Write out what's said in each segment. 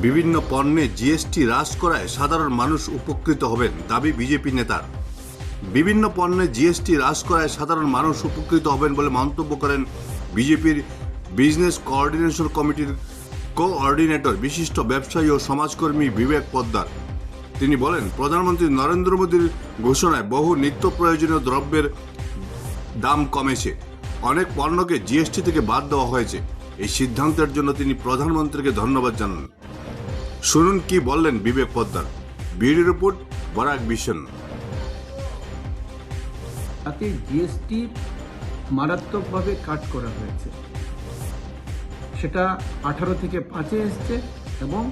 বিভিন্ন পণ্যে জিএসটি হ্রাস করায় সাধারণ মানুষ উপকৃত হবেন, দাবি বিজেপি নেতার। বিভিন্ন পণ্যে জিএসটি হ্রাস করায় সাধারণ মানুষ উপকৃত হবেন বলে মন্তব্য করেন বিজেপির বিজনেস কোঅর্ডিনেশন কমিটির কোঅর্ডিনেটর বিশিষ্ট ব্যবসায়ী ও সমাজকর্মী বিবেক পোদ্দার। তিনি বলেন, প্রধানমন্ত্রী নরেন্দ্র মোদীর ঘোষণায় বহু নিত্য প্রয়োজনীয় দ্রব্যের দাম কমেছে। অনেক পণ্যকে জিএসটি থেকে বাদ দেওয়া হয়েছে। এই সিদ্ধান্তের জন্য তিনি প্রধানমন্ত্রীকে ধন্যবাদ জানান। শুনুন কি বললেন Bibek Poddar. Bureau report, Barak vision. তাতে জিএসটি মারাত্মকভাবে কাট করা হয়েছে, সেটা 18 থেকে 5-এ এসছে এবং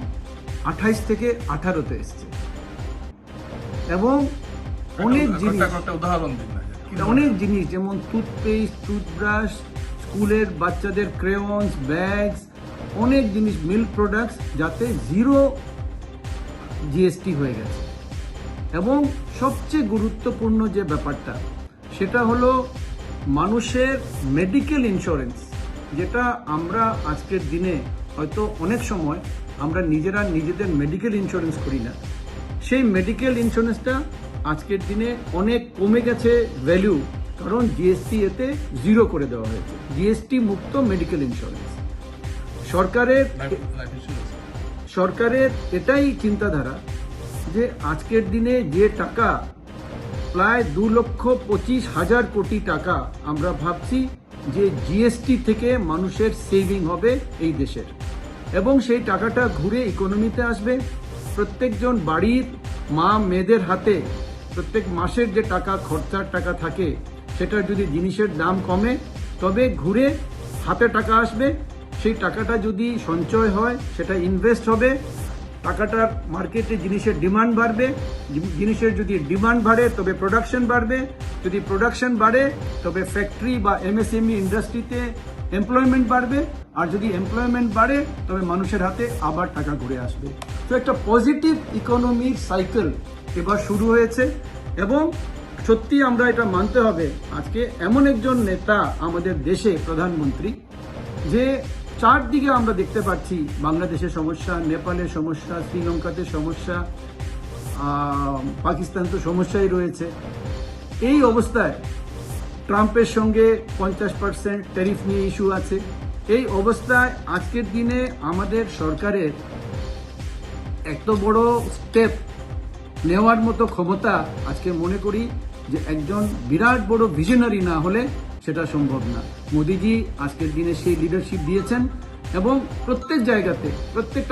28 থেকে 18-তে এসছে। এবং অনেক জিনিস যেমন টুথপেস্ট, টুথব্রাশ, স্কুলের বাচ্চাদের ক্রেয়ন্স, ব্যাগস, অনেক জিনিস, মিল্ক প্রোডাক্টস যাতে 0 জিএসটি হয়ে গেছে। এবং সবচেয়ে গুরুত্বপূর্ণ যে ব্যাপারটা সেটা হলো মানুষের মেডিকেল ইন্স্যুরেন্স, যেটা আমরা আজকের দিনে হয়তো অনেক সময় আমরা নিজেদের মেডিকেল ইন্স্যুরেন্স করি না। সেই মেডিকেল ইন্স্যুরেন্সটা আজকের দিনে অনেক কমে গেছে ভ্যালু, কারণ জিএসটি এতে 0 করে দেওয়া হয়েছে। জিএসটি মুক্ত মেডিকেল ইন্স্যুরেন্স। সরকারের এটাই চিন্তাধারা যে আজকের দিনে যে টাকা প্রায় 2,25,000 কোটি টাকা আমরা ভাবছি যে জিএসটি থেকে মানুষের সেভিং হবে এই দেশের, এবং সেই টাকাটা ঘুরে ইকোনমিতে আসবে। প্রত্যেকজন বাড়ির মা মেয়েদের হাতে প্রত্যেক মাসের যে টাকা খরচার টাকা থাকে, সেটা যদি জিনিসের দাম কমে তবে ঘুরে হাতে টাকা আসবে। সেই টাকাটা যদি সঞ্চয় হয় সেটা ইনভেস্ট হবে, টাকাটার মার্কেটে জিনিসের ডিমান্ড বাড়বে, জিনিসের যদি ডিমান্ড বাড়ে তবে প্রোডাকশন বাড়বে, যদি প্রোডাকশন বাড়ে তবে ফ্যাক্টরি বা এমএসএমই ইন্ডাস্ট্রিতে এমপ্লয়মেন্ট বাড়বে, আর যদি এমপ্লয়মেন্ট বাড়ে তবে মানুষের হাতে আবার টাকা ঘুরে আসবে। তো একটা পজিটিভ ইকোনমির সাইকেল এবার শুরু হয়েছে। এবং সত্যি আমরা এটা মানতে হবে, আজকে এমন একজন নেতা আমাদের দেশে, প্রধানমন্ত্রী, যে চারদিকে আমরা দেখতে পাচ্ছি বাংলাদেশের সমস্যা, নেপালের সমস্যা, শ্রীলঙ্কাতে সমস্যা, পাকিস্তান তো সমস্যাই রয়েছে। এই অবস্থায় ট্রাম্পের সঙ্গে 50% ট্যারিফ নিয়ে ইস্যু আছে। এই অবস্থায় আজকের দিনে আমাদের সরকারের এত বড় স্টেপ নেওয়ার মতো ক্ষমতা আজকে মনে করি যে একজন বিরাট বড় ভিশনারি না হলে সেটা সম্ভব না। মোদিজি আজকের দিনে সেই লিডারশিপ দিয়েছেন এবং প্রত্যেক জায়গাতে প্রত্যেকটা